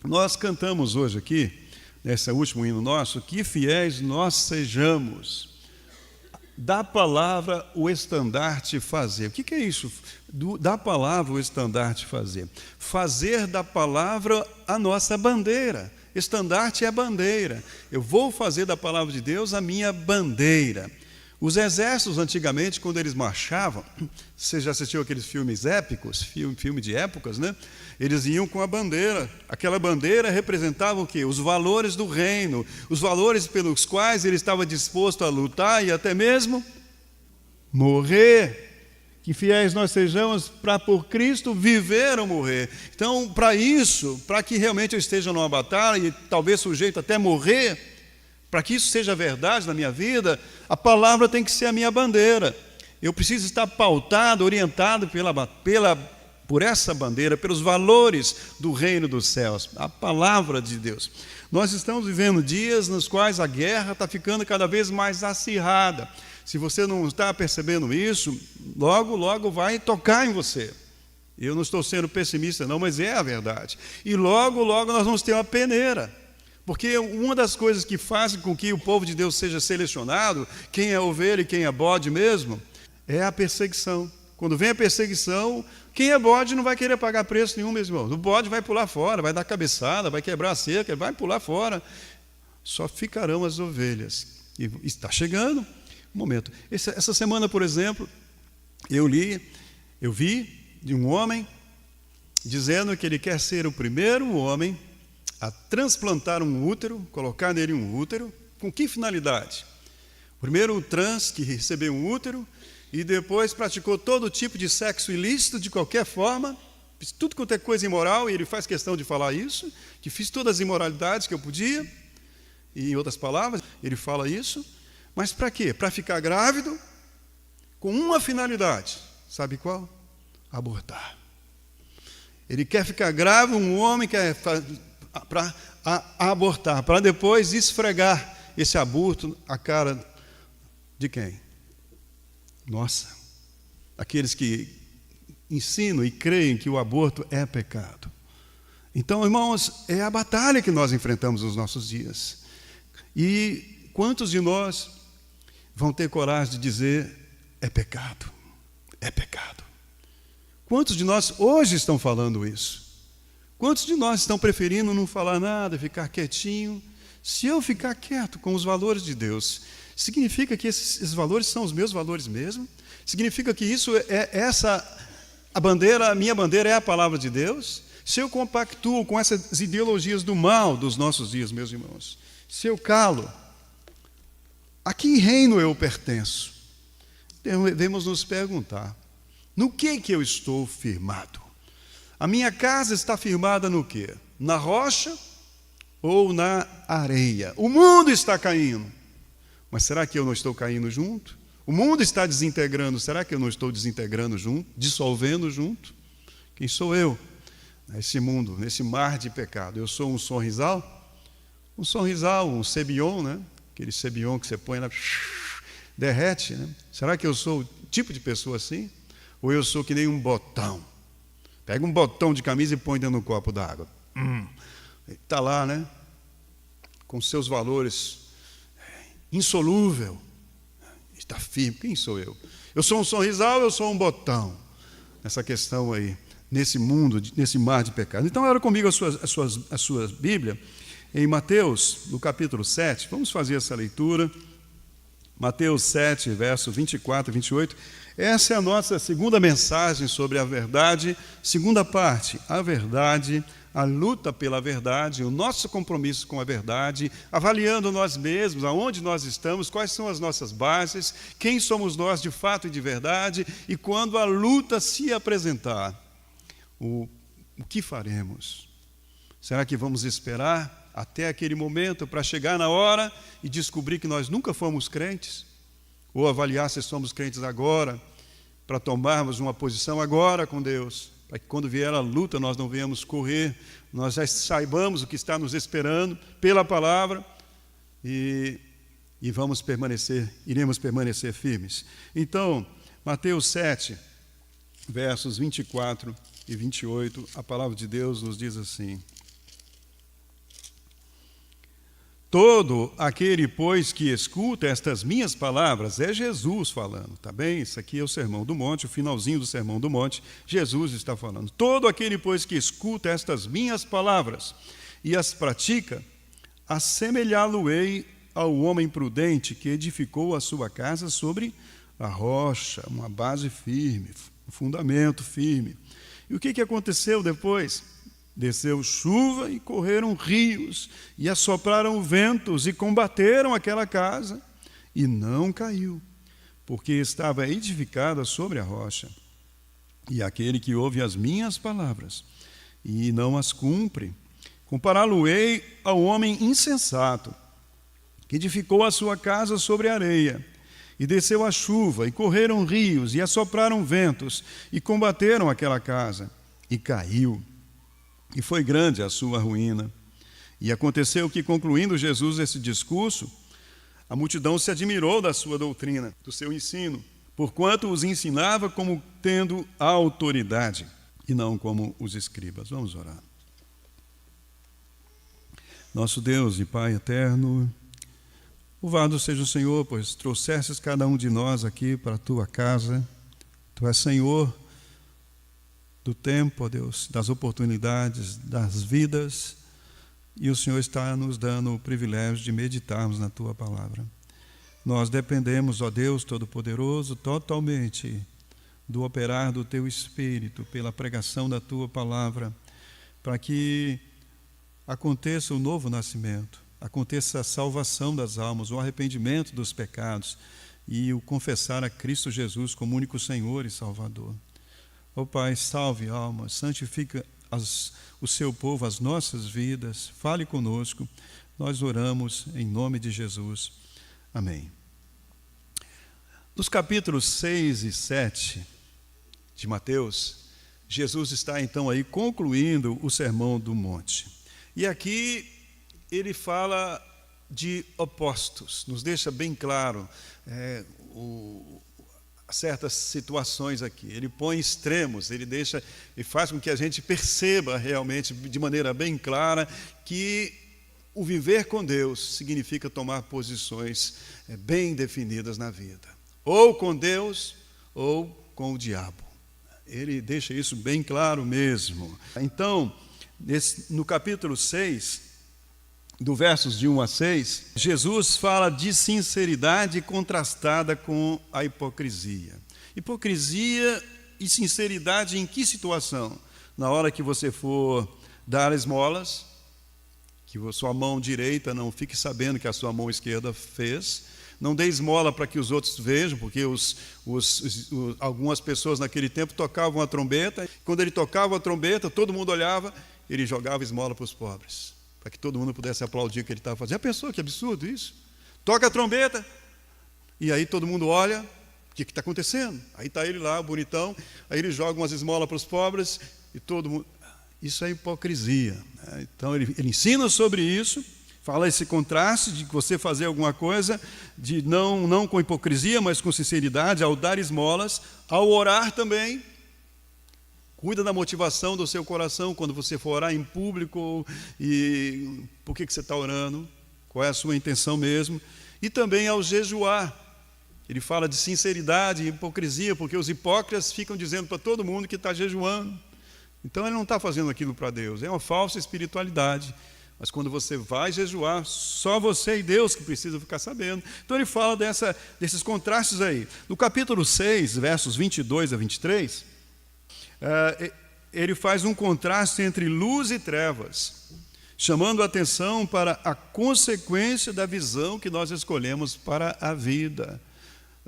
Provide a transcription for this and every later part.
Nós cantamos hoje aqui, nesse último hino nosso, que fiéis nós sejamos, da palavra o estandarte fazer. O que é isso? Da palavra o estandarte fazer. Fazer da palavra a nossa bandeira. Estandarte é a bandeira. Eu vou fazer da palavra de Deus a minha bandeira. Os exércitos, antigamente, quando eles marchavam, você já assistiu aqueles filmes épicos, filme de épocas, né? Eles iam com a bandeira. Aquela bandeira representava o quê? Os valores do reino, os valores pelos quais ele estava disposto a lutar e até mesmo morrer. Que fiéis nós sejamos para por Cristo viver ou morrer. Então, para isso, para que realmente eu esteja numa batalha e talvez sujeito até morrer, para que isso seja verdade na minha vida, a palavra tem que ser a minha bandeira. Eu preciso estar pautado, orientado por essa bandeira, pelos valores do reino dos céus, a palavra de Deus. Nós estamos vivendo dias nos quais a guerra está ficando cada vez mais acirrada. Se você não está percebendo isso, logo, logo vai tocar em você. Eu não estou sendo pessimista não, mas é a verdade. E logo, logo nós vamos ter uma peneira. Porque uma das coisas que faz com que o povo de Deus seja selecionado, quem é ovelha e quem é bode mesmo, é a perseguição. Quando vem a perseguição, quem é bode não vai querer pagar preço nenhum, meus irmãos. O bode vai pular fora, vai dar cabeçada, vai quebrar a cerca, vai pular fora. Só ficarão as ovelhas. E está chegando o momento. Essa semana, por exemplo, eu vi de um homem dizendo que ele quer ser o primeiro homem a transplantar um útero, colocar nele um útero. Com que finalidade? Primeiro o trans, que recebeu um útero, e depois praticou todo tipo de sexo ilícito, de qualquer forma, fiz tudo quanto é coisa imoral, e ele faz questão de falar isso, que fiz todas as imoralidades que eu podia, e em outras palavras, ele fala isso, mas para quê? Para ficar grávido, com uma finalidade, sabe qual? Abortar. Ele quer ficar grávido, um homem quer para abortar, para depois esfregar esse aborto à cara de quem? Nossa, aqueles que ensinam e creem que o aborto é pecado. Então, irmãos, é a batalha que nós enfrentamos nos nossos dias. E quantos de nós vão ter coragem de dizer, é pecado, é pecado? Quantos de nós hoje estão falando isso? Quantos de nós estão preferindo não falar nada, ficar quietinho? Se eu ficar quieto com os valores de Deus, significa que esses valores são os meus valores mesmo? Significa que isso a minha bandeira é a palavra de Deus? Se eu compactuo com essas ideologias do mal dos nossos dias, meus irmãos, se eu calo, a que reino eu pertenço? Devemos nos perguntar, no que eu estou firmado? A minha casa está firmada no quê? Na rocha ou na areia? O mundo está caindo, mas será que eu não estou caindo junto? O mundo está desintegrando, será que eu não estou desintegrando junto, dissolvendo junto? Quem sou eu nesse mundo, nesse mar de pecado? Eu sou um sorrisal? Um sorrisal, um cebion, né? Aquele cebion que você põe lá, derrete, né? Será que eu sou o tipo de pessoa assim? Ou eu sou que nem um botão? Pega um botão de camisa e põe dentro do copo d'água. Está lá, né? Com seus valores insolúvel. Está firme. Quem sou eu? Eu sou um sorrisal ou eu sou um botão? Essa questão aí, nesse mundo, nesse mar de pecado. Então, abra comigo a sua Bíblia, em Mateus, no capítulo 7. Vamos fazer essa leitura. Mateus 7, verso 24 e 28. Essa é a nossa segunda mensagem sobre a verdade. Segunda parte, a verdade, a luta pela verdade, o nosso compromisso com a verdade, avaliando nós mesmos, aonde nós estamos, quais são as nossas bases, quem somos nós de fato e de verdade, e quando a luta se apresentar, o que faremos? Será que vamos esperar até aquele momento para chegar na hora e descobrir que nós nunca fomos crentes? Ou avaliar se somos crentes agora, para tomarmos uma posição agora com Deus, para que quando vier a luta nós não venhamos correr, nós já saibamos o que está nos esperando pela palavra e iremos permanecer firmes. Então, Mateus 7, versos 24 e 28, a palavra de Deus nos diz assim: Todo aquele, pois, que escuta estas minhas palavras, é Jesus falando, tá bem? Isso aqui é o Sermão do Monte, o finalzinho do Sermão do Monte, Jesus está falando. Todo aquele, pois, que escuta estas minhas palavras e as pratica, assemelhá-lo-ei ao homem prudente que edificou a sua casa sobre a rocha, uma base firme, um fundamento firme. E o que aconteceu depois? Desceu chuva e correram rios, e assopraram ventos e combateram aquela casa, e não caiu, porque estava edificada sobre a rocha. E aquele que ouve as minhas palavras e não as cumpre, compará-lo-ei ao homem insensato, que edificou a sua casa sobre a areia, e desceu a chuva, e correram rios, e assopraram ventos, e combateram aquela casa, e caiu. E foi grande a sua ruína. E aconteceu que, concluindo Jesus esse discurso, a multidão se admirou da sua doutrina, do seu ensino, porquanto os ensinava como tendo autoridade, e não como os escribas. Vamos orar. Nosso Deus e Pai eterno, louvado seja o Senhor, pois trouxestes cada um de nós aqui para a tua casa. Tu és Senhor do tempo, ó Deus, das oportunidades, das vidas, e o Senhor está nos dando o privilégio de meditarmos na tua palavra. Nós dependemos, ó Deus Todo-Poderoso, totalmente do operar do teu Espírito, pela pregação da tua palavra, para que aconteça o novo nascimento, aconteça a salvação das almas, o arrependimento dos pecados e o confessar a Cristo Jesus como único Senhor e Salvador. Ó Pai, salve almas, santifica o seu povo, as nossas vidas, fale conosco, nós oramos em nome de Jesus. Amém. Nos capítulos 6 e 7 de Mateus, Jesus está então aí concluindo o Sermão do Monte. E aqui ele fala de opostos, nos deixa bem claro certas situações aqui. Ele põe extremos, ele faz com que a gente perceba realmente, de maneira bem clara, que o viver com Deus significa tomar posições bem definidas na vida. Ou com Deus, ou com o diabo. Ele deixa isso bem claro mesmo. Então, no capítulo 6, do versos de 1 a 6, Jesus fala de sinceridade contrastada com a hipocrisia. Hipocrisia e sinceridade em que situação? Na hora que você for dar esmolas, que a sua mão direita não fique sabendo que a sua mão esquerda fez. Não dê esmola para que os outros vejam, porque algumas pessoas naquele tempo tocavam a trombeta. Quando ele tocava a trombeta, todo mundo olhava, ele jogava esmola para os pobres, para que todo mundo pudesse aplaudir o que ele estava fazendo. Já pensou que absurdo isso? Toca a trombeta, e aí todo mundo olha, o que está acontecendo? Aí está ele lá, bonitão, aí ele joga umas esmolas para os pobres, e todo mundo... Isso é hipocrisia. Né? Então ele ensina sobre isso, fala esse contraste de você fazer alguma coisa, de não com hipocrisia, mas com sinceridade, ao dar esmolas, ao orar também. Cuida da motivação do seu coração quando você for orar em público, e por que você está orando, qual é a sua intenção mesmo. E também ao jejuar. Ele fala de sinceridade e hipocrisia, porque os hipócritas ficam dizendo para todo mundo que está jejuando. Então ele não está fazendo aquilo para Deus, é uma falsa espiritualidade. Mas quando você vai jejuar, só você e Deus que precisam ficar sabendo. Então ele fala desses contrastes aí. No capítulo 6, versos 22 a 23, ele faz um contraste entre luz e trevas, chamando a atenção para a consequência da visão que nós escolhemos para a vida.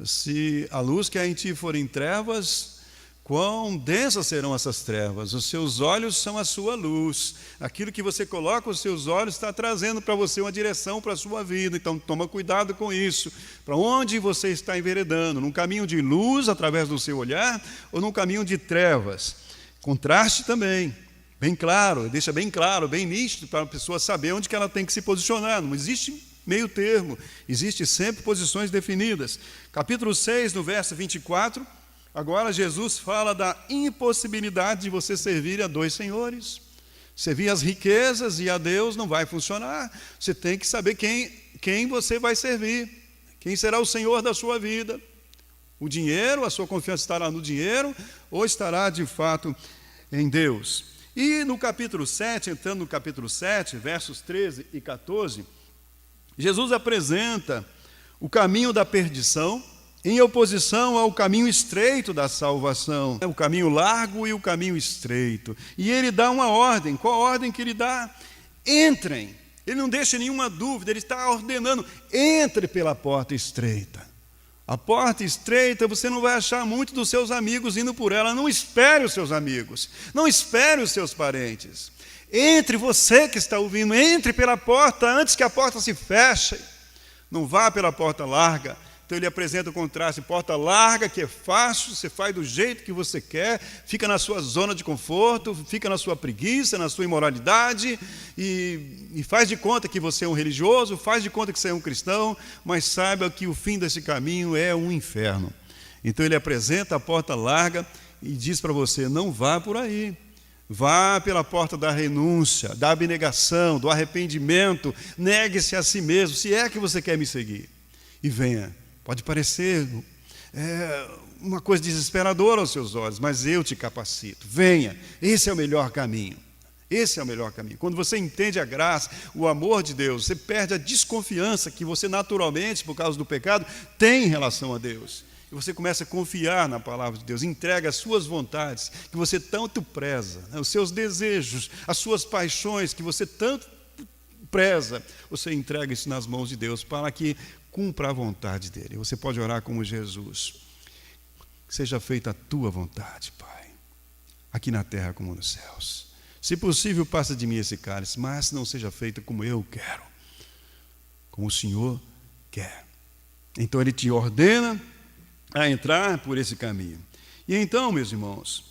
Se a luz que há em ti for em trevas, quão densas serão essas trevas? Os seus olhos são a sua luz. Aquilo que você coloca os seus olhos está trazendo para você uma direção para a sua vida. Então toma cuidado com isso. Para onde você está enveredando? Num caminho de luz através do seu olhar ou num caminho de trevas? Contraste também, bem claro, deixa bem claro, bem nítido para a pessoa saber onde que ela tem que se posicionar. Não existe meio termo, existe sempre posições definidas. Capítulo 6, no verso 24, agora Jesus fala da impossibilidade de você servir a dois senhores. Servir as riquezas e a Deus não vai funcionar. Você tem que saber quem você vai servir, quem será o Senhor da sua vida. O dinheiro, a sua confiança estará no dinheiro ou estará de fato em Deus? E no capítulo 7, entrando no capítulo 7, versos 13 e 14, Jesus apresenta o caminho da perdição em oposição ao caminho estreito da salvação, o caminho largo e o caminho estreito. E ele dá uma ordem. Qual a ordem que ele dá? Entrem. Ele não deixa nenhuma dúvida, ele está ordenando: entre pela porta estreita. A porta estreita, você não vai achar muitos dos seus amigos indo por ela. Não espere os seus amigos, não espere os seus parentes. Entre, você que está ouvindo, entre pela porta antes que a porta se feche. Não vá pela porta larga. Então ele apresenta o contraste: porta larga, que é fácil, você faz do jeito que você quer, fica na sua zona de conforto, fica na sua preguiça, na sua imoralidade, e faz de conta que você é um religioso, faz de conta que você é um cristão, mas saiba que o fim desse caminho é um inferno. Então ele apresenta a porta larga e diz para você: não vá por aí. Vá pela porta da renúncia, da abnegação, do arrependimento, negue-se a si mesmo, se é que você quer me seguir, e venha. Pode parecer uma coisa desesperadora aos seus olhos, mas eu te capacito. Venha, esse é o melhor caminho. Esse é o melhor caminho. Quando você entende a graça, o amor de Deus, você perde a desconfiança que você naturalmente, por causa do pecado, tem em relação a Deus. E você começa a confiar na palavra de Deus, entrega as suas vontades, que você tanto preza, né? Os seus desejos, as suas paixões, que você tanto preza, você entrega isso nas mãos de Deus, para que cumpra a vontade dele. Você pode orar como Jesus: seja feita a tua vontade, Pai, aqui na terra como nos céus. Se possível, passa de mim esse cálice, mas não seja feita como eu quero, como o Senhor quer. Então ele te ordena a entrar por esse caminho. E então, meus irmãos,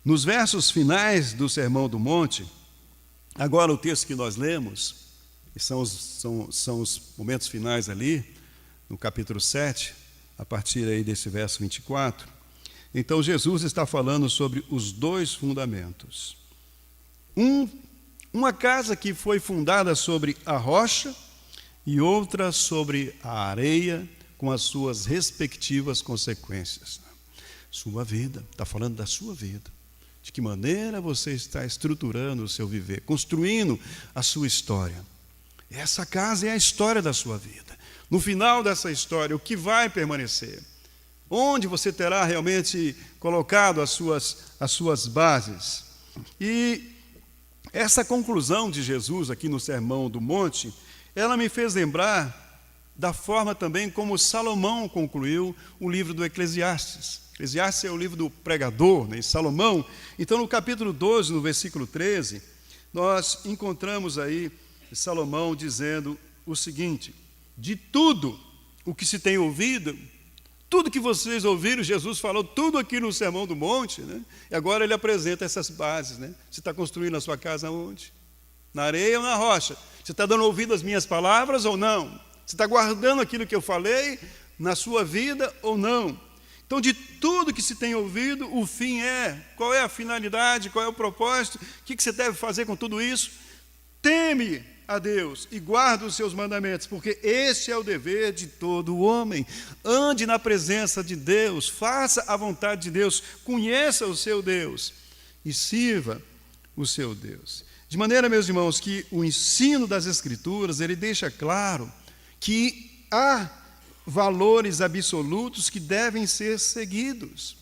nos versos finais do Sermão do Monte, agora o texto que nós lemos, e são os momentos finais ali, no capítulo 7, a partir aí desse verso 24. Então Jesus está falando sobre os dois fundamentos. Uma casa que foi fundada sobre a rocha e outra sobre a areia, com as suas respectivas consequências. Sua vida, está falando da sua vida. De que maneira você está estruturando o seu viver, construindo a sua história. Essa casa é a história da sua vida. No final dessa história, o que vai permanecer? Onde você terá realmente colocado as suas bases? E essa conclusão de Jesus aqui no Sermão do Monte, ela me fez lembrar da forma também como Salomão concluiu o livro do Eclesiastes. Eclesiastes é o livro do pregador, né? E Salomão, então no capítulo 12, no versículo 13, nós encontramos aí Salomão dizendo o seguinte: de tudo o que se tem ouvido, tudo que vocês ouviram, Jesus falou tudo aqui no Sermão do Monte, né? E agora ele apresenta essas bases, né? Você está construindo a sua casa onde? Na areia ou na rocha? Você está dando ouvido às minhas palavras ou não? Você está guardando aquilo que eu falei na sua vida ou não? Então, de tudo que se tem ouvido, o fim é: qual é a finalidade, qual é o propósito, o que você deve fazer com tudo isso? Teme a Deus e guarda os seus mandamentos, porque esse é o dever de todo homem. Ande na presença de Deus, faça a vontade de Deus, conheça o seu Deus e sirva o seu Deus. De maneira, meus irmãos, que o ensino das Escrituras, ele deixa claro que há valores absolutos que devem ser seguidos.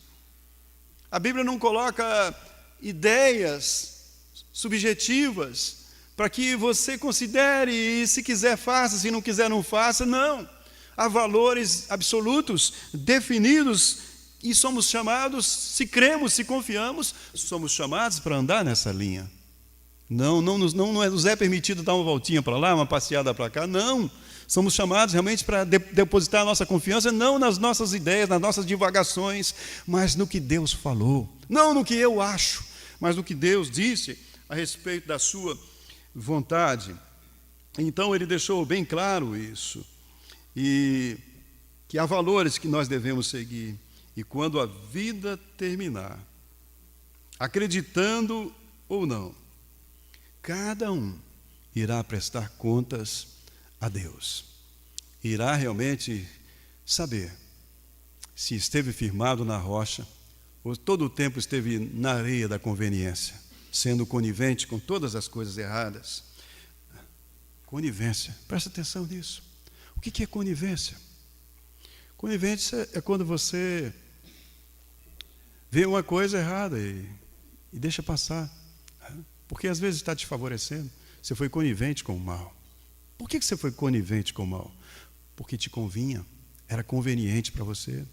A Bíblia não coloca ideias subjetivas para que você considere e, se quiser, faça, se não quiser, não faça. Não. Há valores absolutos definidos e somos chamados, se cremos, se confiamos, somos chamados para andar nessa linha. Não nos é permitido dar uma voltinha para lá, uma passeada para cá, não. Somos chamados realmente para depositar a nossa confiança, não nas nossas ideias, nas nossas divagações, mas no que Deus falou. Não no que eu acho, mas no que Deus disse a respeito da sua vontade. Então ele deixou bem claro isso. E que há valores que nós devemos seguir. E quando a vida terminar, acreditando ou não, cada um irá prestar contas a Deus. Irá realmente saber se esteve firmado na rocha ou todo o tempo esteve na areia da conveniência, sendo conivente com todas as coisas erradas. Conivência, presta atenção nisso. O que é conivência? Conivência é quando você vê uma coisa errada e deixa passar, porque às vezes está te favorecendo. Você foi conivente com o mal. Por que você foi conivente com o mal? Porque te convinha, era conveniente para você,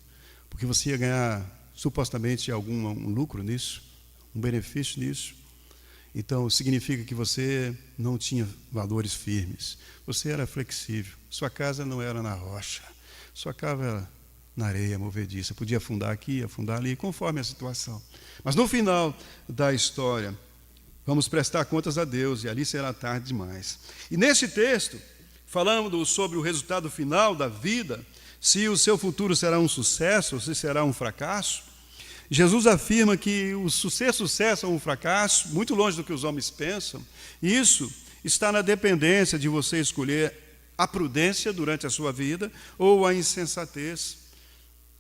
porque você ia ganhar supostamente um lucro nisso, um benefício nisso. Então, significa que você não tinha valores firmes, você era flexível, sua casa não era na rocha, sua casa era na areia movediça, podia afundar aqui, afundar ali, conforme a situação. Mas no final da história, vamos prestar contas a Deus, e ali será tarde demais. E nesse texto, falando sobre o resultado final da vida, se o seu futuro será um sucesso ou se será um fracasso, Jesus afirma que o sucesso ou um fracasso, muito longe do que os homens pensam, isso está na dependência de você escolher a prudência durante a sua vida ou a insensatez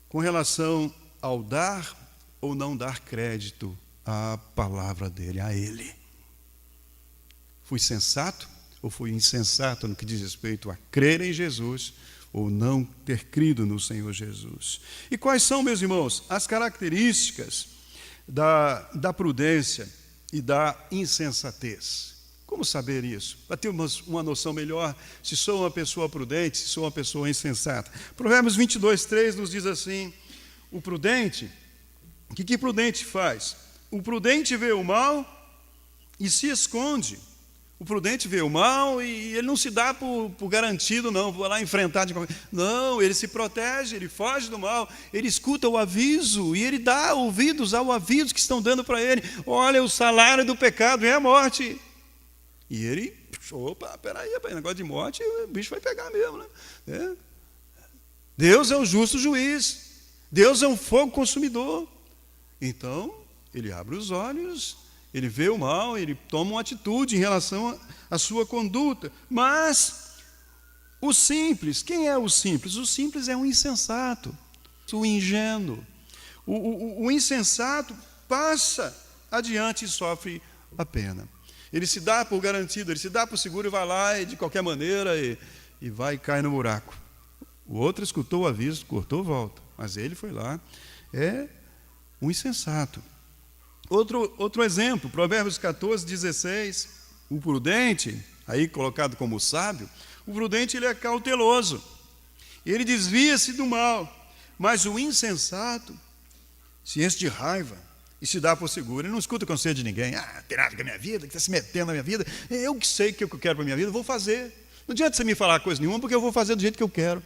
com relação ao dar ou não dar crédito à palavra dele, a ele. Fui sensato ou fui insensato no que diz respeito a crer em Jesus ou não ter crido no Senhor Jesus? E quais são, meus irmãos, as características da prudência e da insensatez? Como saber isso? Para ter uma noção melhor se sou uma pessoa prudente, se sou uma pessoa insensata. Provérbios 22:3 nos diz assim: o prudente, o que prudente faz? O prudente vê o mal e se esconde. O prudente vê o mal e ele não se dá por garantido, não, vou lá enfrentar de qualquer... Não, ele se protege, ele foge do mal, ele escuta o aviso e ele dá ouvidos ao aviso que estão dando para ele. Olha, o salário do pecado é a morte. E ele, opa, peraí, negócio de morte, o bicho vai pegar mesmo, né? Deus é o justo juiz, Deus é um fogo consumidor. Então, ele abre os olhos, ele vê o mal, ele toma uma atitude em relação à sua conduta. Mas o simples, quem é o simples? O simples é um insensato, o ingênuo. O insensato passa adiante e sofre a pena. Ele se dá por garantido, ele se dá por seguro e vai lá e de qualquer maneira e vai e cai no buraco. O outro escutou o aviso, cortou, volta. Mas ele foi lá, é um insensato. Outro exemplo, Provérbios 14:16, o prudente, aí colocado como sábio, o prudente ele é cauteloso, ele desvia-se do mal, mas o insensato se enche de raiva e se dá por seguro, ele não escuta conselho de ninguém. Tem nada com a minha vida, que está se metendo na minha vida, eu que sei o que eu quero para a minha vida, eu vou fazer, não adianta você me falar coisa nenhuma, porque eu vou fazer do jeito que eu quero.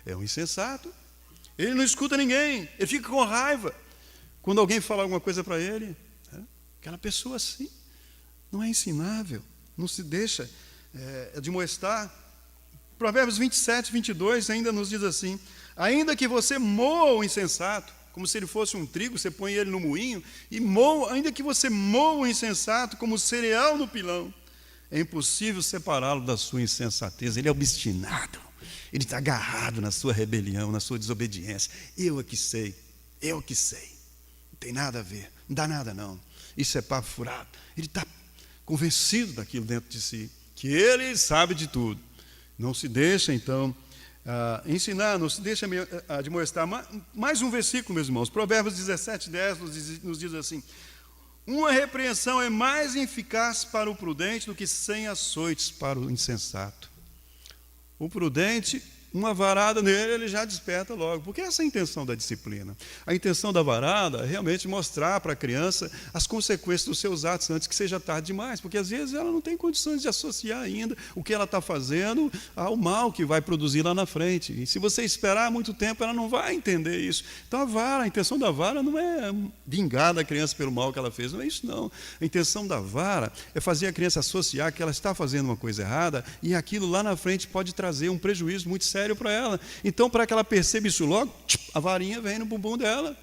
É um insensato, ele não escuta ninguém, ele fica com raiva quando alguém fala alguma coisa para ele. Aquela pessoa assim não é ensinável, não se deixa admoestar. Provérbios 27:22 ainda nos diz assim: ainda que você moa o insensato, como se ele fosse um trigo, você põe ele no moinho e moa, ainda que você moa o insensato como cereal no pilão, é impossível separá-lo da sua insensatez. Ele é obstinado, ele está agarrado na sua rebelião, na sua desobediência. Eu é que sei, não tem nada a ver, não dá nada não, isso é papo furado. Ele está convencido daquilo dentro de si, que ele sabe de tudo. Não se deixa então ensinar, não se deixa admoestar. Mais um versículo, meus irmãos, Provérbios 17:10 nos diz assim: uma repreensão é mais eficaz para o prudente do que 100 açoites para o insensato. O prudente, uma varada nele, ele já desperta logo, porque essa é a intenção da disciplina. A intenção da varada é realmente mostrar para a criança as consequências dos seus atos antes que seja tarde demais, porque às vezes ela não tem condições de associar ainda o que ela está fazendo ao mal que vai produzir lá na frente. E se você esperar muito tempo, ela não vai entender isso. Então a intenção da vara não é vingar a criança pelo mal que ela fez, não é isso não. A intenção da vara é fazer a criança associar que ela está fazendo uma coisa errada e aquilo lá na frente pode trazer um prejuízo muito sério para ela. Então, para que ela perceba isso logo, a varinha vem no bumbum dela.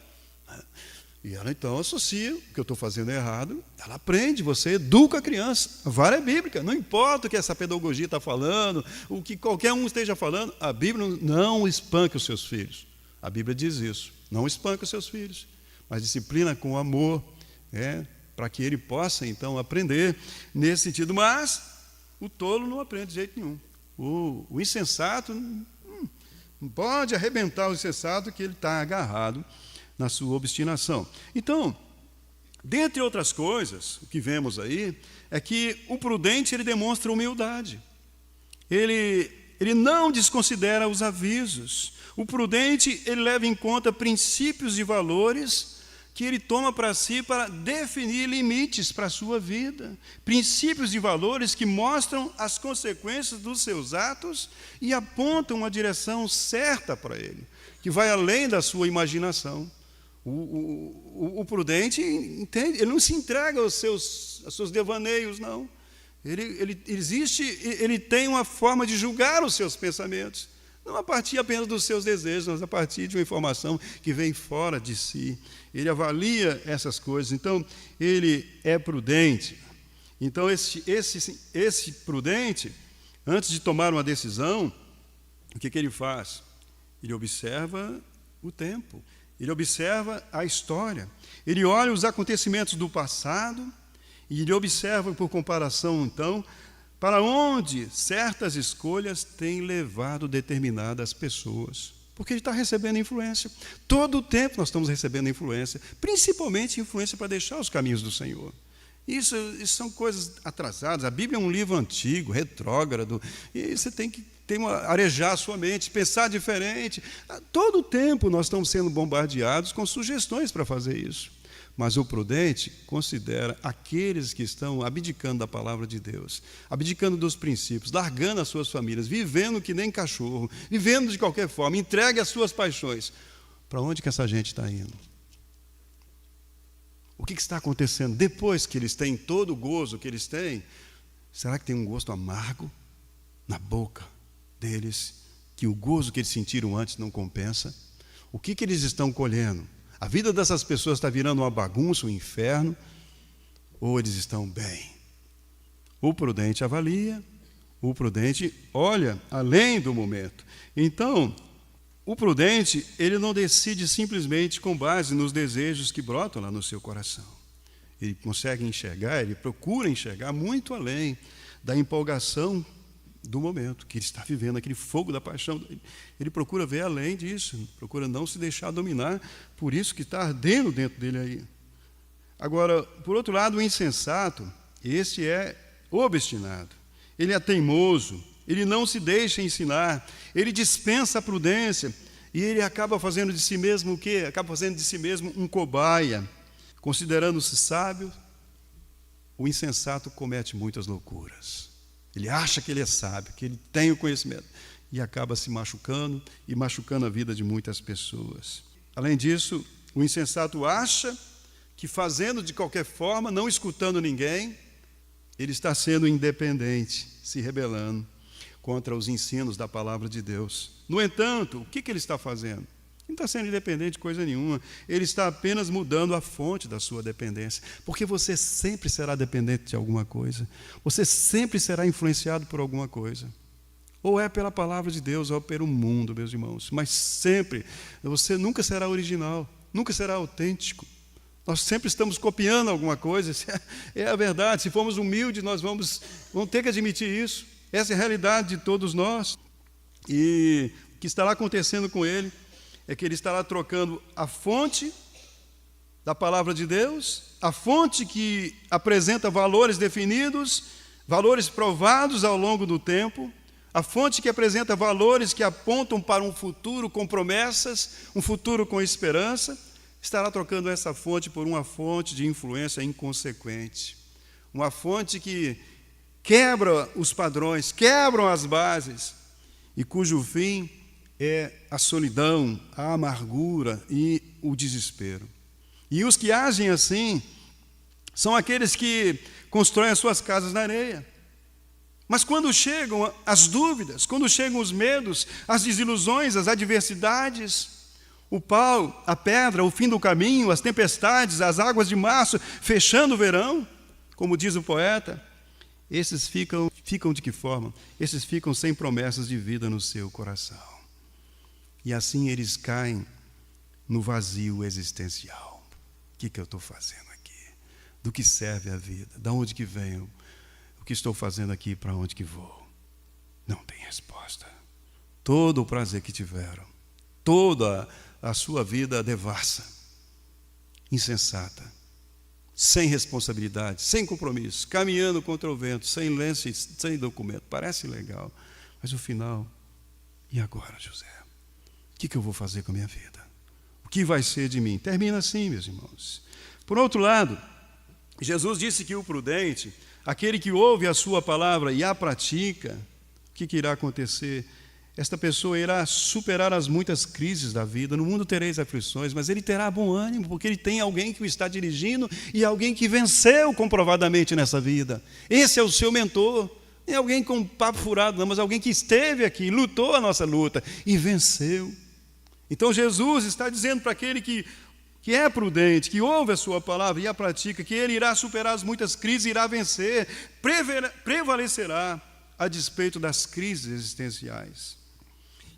E ela então associa o que eu estou fazendo errado, ela aprende, você educa a criança. A vara é bíblica, não importa o que essa pedagogia está falando, o que qualquer um esteja falando, a Bíblia não espanca os seus filhos. A Bíblia diz isso, não espanca os seus filhos, mas disciplina com amor, para que ele possa então aprender nesse sentido. Mas o tolo não aprende de jeito nenhum. O insensato não pode arrebentar o insensato, que ele está agarrado na sua obstinação. Então, dentre outras coisas, o que vemos aí é que o prudente ele demonstra humildade. Ele não desconsidera os avisos. O prudente ele leva em conta princípios e valores que ele toma para si para definir limites para a sua vida. Princípios e valores que mostram as consequências dos seus atos e apontam uma direção certa para ele, que vai além da sua imaginação. O prudente entende, ele não se entrega aos seus devaneios, não. Ele tem uma forma de julgar os seus pensamentos, não a partir apenas dos seus desejos, mas a partir de uma informação que vem fora de si. Ele avalia essas coisas, então ele é prudente. Então esse prudente, antes de tomar uma decisão, o que ele faz? Ele observa o tempo. Ele observa a história, ele olha os acontecimentos do passado e ele observa, por comparação, então, para onde certas escolhas têm levado determinadas pessoas. Porque ele está recebendo influência. Todo o tempo nós estamos recebendo influência, principalmente influência para deixar os caminhos do Senhor. Isso são coisas atrasadas. A Bíblia é um livro antigo, retrógrado, e você tem que arejar a sua mente, pensar diferente. Todo o tempo nós estamos sendo bombardeados com sugestões para fazer isso. Mas o prudente considera aqueles que estão abdicando da palavra de Deus, abdicando dos princípios, largando as suas famílias, vivendo que nem cachorro, vivendo de qualquer forma, entregue as suas paixões. Para onde que essa gente está indo? O que está acontecendo? Depois que eles têm todo o gozo que eles têm, será que tem um gosto amargo na boca deles, que o gozo que eles sentiram antes não compensa? O que eles estão colhendo? A vida dessas pessoas está virando uma bagunça, um inferno, ou eles estão bem? O prudente avalia, o prudente olha além do momento. Então, o prudente, ele não decide simplesmente com base nos desejos que brotam lá no seu coração. Ele consegue enxergar, ele procura enxergar muito além da empolgação do momento que ele está vivendo, aquele fogo da paixão. Ele procura ver além disso, procura não se deixar dominar por isso que está ardendo dentro dele aí. Agora, por outro lado, o insensato, esse é obstinado, ele é teimoso, ele não se deixa ensinar, ele dispensa a prudência e ele acaba fazendo de si mesmo o quê? Acaba fazendo de si mesmo um cobaia. Considerando-se sábio, o insensato comete muitas loucuras. Ele acha que ele é sábio, que ele tem o conhecimento e acaba se machucando e machucando a vida de muitas pessoas. Além disso, o insensato acha que fazendo de qualquer forma, não escutando ninguém, ele está sendo independente, se rebelando contra os ensinos da palavra de Deus. No entanto, o que ele está fazendo? Ele não está sendo independente de coisa nenhuma. Ele está apenas mudando a fonte da sua dependência. Porque você sempre será dependente de alguma coisa. Você sempre será influenciado por alguma coisa. Ou é pela palavra de Deus, ou pelo mundo, meus irmãos. Mas sempre, você nunca será original, nunca será autêntico. Nós sempre estamos copiando alguma coisa. É a verdade. Se formos humildes, nós vamos ter que admitir isso. Essa é a realidade de todos nós. E o que estará acontecendo com ele é que ele estará trocando a fonte da palavra de Deus, a fonte que apresenta valores definidos, valores provados ao longo do tempo, a fonte que apresenta valores que apontam para um futuro com promessas, um futuro com esperança, estará trocando essa fonte por uma fonte de influência inconsequente, uma fonte que quebra os padrões, quebram as bases, e cujo fim é a solidão, a amargura e o desespero. E os que agem assim são aqueles que constroem as suas casas na areia. Mas quando chegam as dúvidas, quando chegam os medos, as desilusões, as adversidades, O pau, a pedra, o fim do caminho, as tempestades, as águas de março, fechando o verão, como diz o poeta, esses ficam de que forma? Esses ficam sem promessas de vida no seu coração. E assim eles caem no vazio existencial. O que eu estou fazendo aqui? Do que serve a vida? De onde que venho? O que estou fazendo aqui? Para onde que vou? Não tem resposta. Todo o prazer que tiveram, toda a sua vida devassa, insensata, sem responsabilidade, sem compromisso, caminhando contra o vento, sem lenço, sem documento. Parece legal, mas o final, e agora, José? O que eu vou fazer com a minha vida? O que vai ser de mim? Termina assim, meus irmãos. Por outro lado, Jesus disse que o prudente, aquele que ouve a sua palavra e a pratica, o que irá acontecer? Esta pessoa irá superar as muitas crises da vida. No mundo tereis aflições, mas ele terá bom ânimo, porque ele tem alguém que o está dirigindo e alguém que venceu comprovadamente nessa vida. Esse é o seu mentor. Não é alguém com papo furado, não, mas alguém que esteve aqui, lutou a nossa luta e venceu. Então Jesus está dizendo para aquele que é prudente, que ouve a sua palavra e a pratica, que ele irá superar as muitas crises, irá vencer, prevalecerá a despeito das crises existenciais.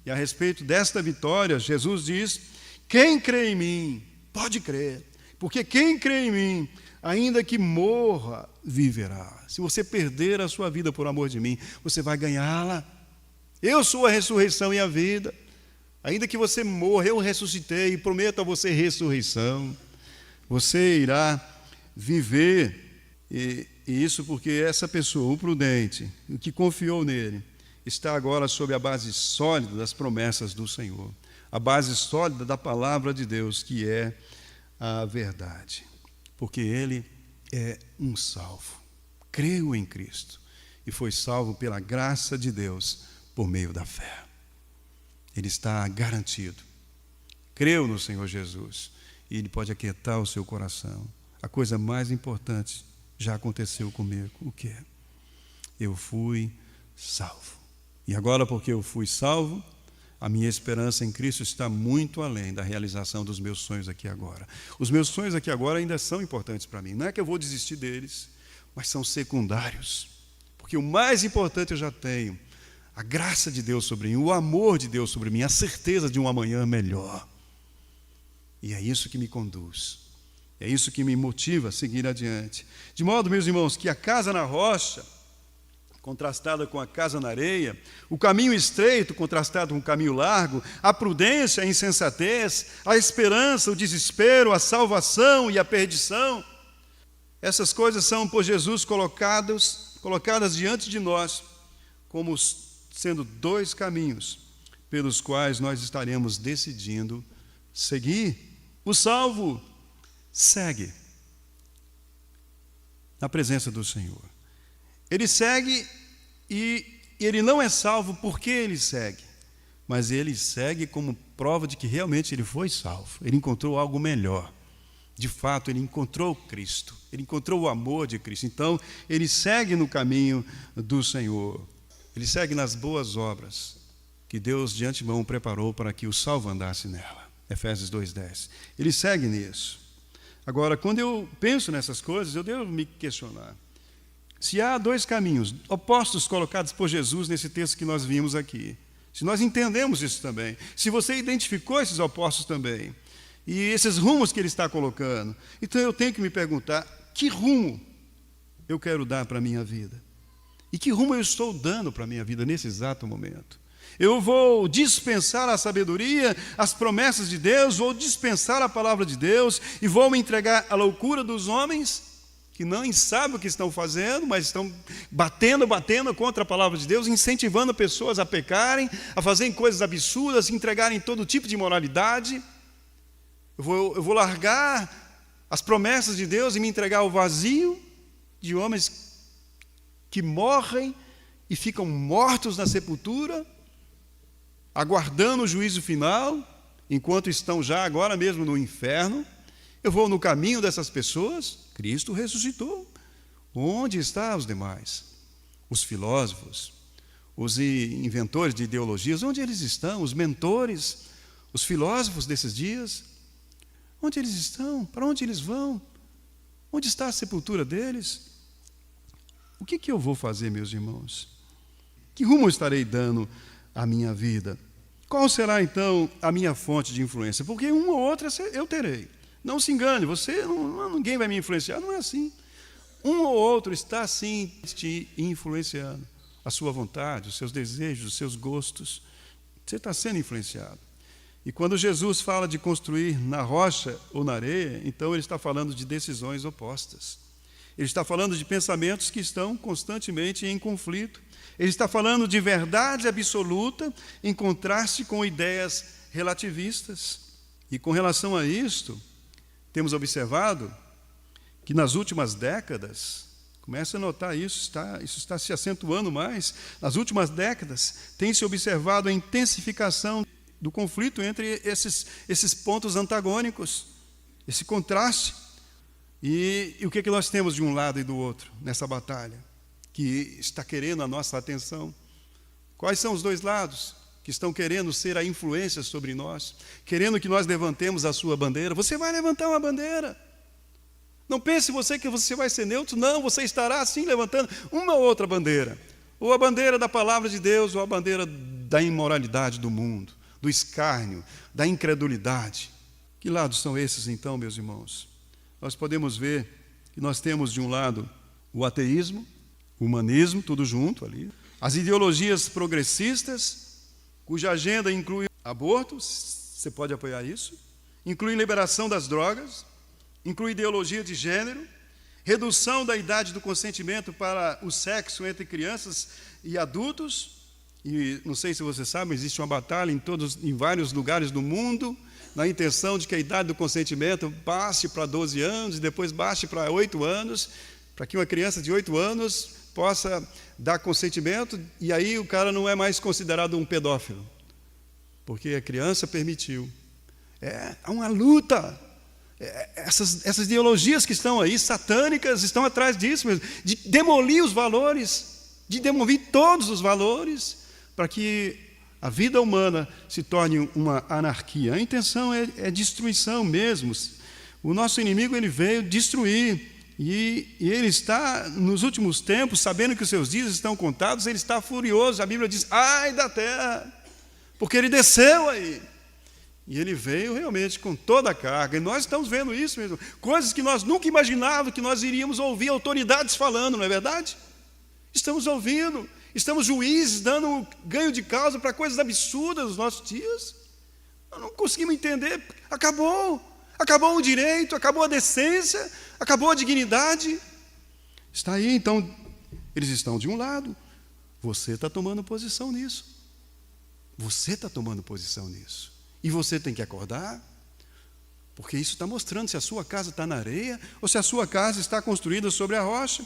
E a respeito desta vitória, Jesus diz: quem crê em mim, pode crer, porque quem crê em mim, ainda que morra, viverá. Se você perder a sua vida por amor de mim, você vai ganhá-la. Eu sou a ressurreição e a vida. Ainda que você morra, eu ressuscitei e prometo a você ressurreição. Você irá viver, e isso porque essa pessoa, o prudente, o que confiou nele, está agora sob a base sólida das promessas do Senhor, a base sólida da palavra de Deus, que é a verdade, porque ele é um salvo, creu em Cristo e foi salvo pela graça de Deus por meio da fé. Ele está garantido, creu no Senhor Jesus e ele pode aquietar o seu coração. A coisa mais importante já aconteceu comigo. O quê? Eu fui salvo. E agora, porque eu fui salvo, a minha esperança em Cristo está muito além da realização dos meus sonhos aqui agora. Os meus sonhos aqui agora ainda são importantes para mim. Não é que eu vou desistir deles, mas são secundários. Porque o mais importante eu já tenho: a graça de Deus sobre mim, o amor de Deus sobre mim, a certeza de um amanhã melhor. E é isso que me conduz, é isso que me motiva a seguir adiante. De modo, meus irmãos, que a casa na rocha, contrastada com a casa na areia, o caminho estreito contrastado com o caminho largo, a prudência, a insensatez, a esperança, o desespero, a salvação e a perdição, essas coisas são por Jesus colocadas diante de nós como sendo dois caminhos pelos quais nós estaremos decidindo seguir. O salvo segue na presença do Senhor. Ele segue e ele não é salvo porque ele segue, mas ele segue como prova de que realmente ele foi salvo. Ele encontrou algo melhor. De fato, ele encontrou Cristo. Ele encontrou o amor de Cristo. Então, ele segue no caminho do Senhor. Ele segue nas boas obras que Deus de antemão preparou para que o salvo andasse nela. Efésios 2:10. Ele segue nisso. Agora, quando eu penso nessas coisas, eu devo me questionar. Se há dois caminhos opostos colocados por Jesus nesse texto que nós vimos aqui, se nós entendemos isso também, se você identificou esses opostos também, e esses rumos que ele está colocando, então eu tenho que me perguntar: que rumo eu quero dar para a minha vida? E que rumo eu estou dando para a minha vida nesse exato momento? Eu vou dispensar a sabedoria, as promessas de Deus, vou dispensar a palavra de Deus e vou me entregar à loucura dos homens que não sabem o que estão fazendo, mas estão batendo contra a palavra de Deus, incentivando pessoas a pecarem, a fazerem coisas absurdas, a se entregarem todo tipo de imoralidade. Eu vou largar as promessas de Deus e me entregar ao vazio de homens que morrem e ficam mortos na sepultura, aguardando o juízo final, enquanto estão já agora mesmo no inferno. Eu vou no caminho dessas pessoas. Cristo ressuscitou. Onde estão os demais? Os filósofos, os inventores de ideologias, onde eles estão? Os mentores, Os filósofos desses dias, onde eles estão? Para onde eles vão? Onde está a sepultura deles? O que eu vou fazer, meus irmãos? Que rumo eu estarei dando à minha vida? Qual será, então, a minha fonte de influência? Porque uma ou outra eu terei. Não se engane, ninguém vai me influenciar, não é assim. Um ou outro está, sim, te influenciando. A sua vontade, os seus desejos, os seus gostos. Você está sendo influenciado. E quando Jesus fala de construir na rocha ou na areia, então ele está falando de decisões opostas. Ele está falando de pensamentos que estão constantemente em conflito. Ele está falando de verdade absoluta em contraste com ideias relativistas. E com relação a isto, temos observado que nas últimas décadas, começa a notar isso está se acentuando mais, nas últimas décadas tem-se observado a intensificação do conflito entre esses pontos antagônicos, esse contraste. E o que nós temos de um lado e do outro nessa batalha, que está querendo a nossa atenção? Quais são os dois lados que estão querendo ser a influência sobre nós, querendo que nós levantemos a sua bandeira? Você vai levantar uma bandeira. Não pense você que você vai ser neutro, não, você estará assim levantando uma ou outra bandeira, ou a bandeira da palavra de Deus, ou a bandeira da imoralidade do mundo, do escárnio, da incredulidade. Que lados são esses então, meus irmãos? Nós podemos ver que nós temos de um lado o ateísmo, o humanismo, tudo junto ali, as ideologias progressistas, cuja agenda inclui aborto, você pode apoiar isso, inclui liberação das drogas, inclui ideologia de gênero, redução da idade do consentimento para o sexo entre crianças e adultos. E não sei se você sabe, existe uma batalha em vários lugares do mundo, na intenção de que a idade do consentimento passe para 12 anos e depois baixe para 8 anos, para que uma criança de 8 anos possa dar consentimento, e aí o cara não é mais considerado um pedófilo, porque a criança permitiu. Há uma luta. Essas ideologias que estão aí, satânicas, estão atrás disso mesmo, de demolir os valores, de demolir todos os valores, para que a vida humana se torne uma anarquia. A intenção é destruição mesmo. O nosso inimigo ele veio destruir, e ele está, nos últimos tempos, sabendo que os seus dias estão contados, ele está furioso. A Bíblia diz, ai da terra, porque ele desceu aí. E ele veio realmente com toda a carga, e nós estamos vendo isso mesmo, coisas que nós nunca imaginávamos que nós iríamos ouvir autoridades falando, não é verdade? Estamos ouvindo, estamos juízes dando ganho de causa para coisas absurdas nos nossos dias. Nós não conseguimos entender, acabou o direito, acabou a decência, acabou a dignidade. Está aí, então, eles estão de um lado, você está tomando posição nisso, você está tomando posição nisso. E você tem que acordar, porque isso está mostrando se a sua casa está na areia ou se a sua casa está construída sobre a rocha.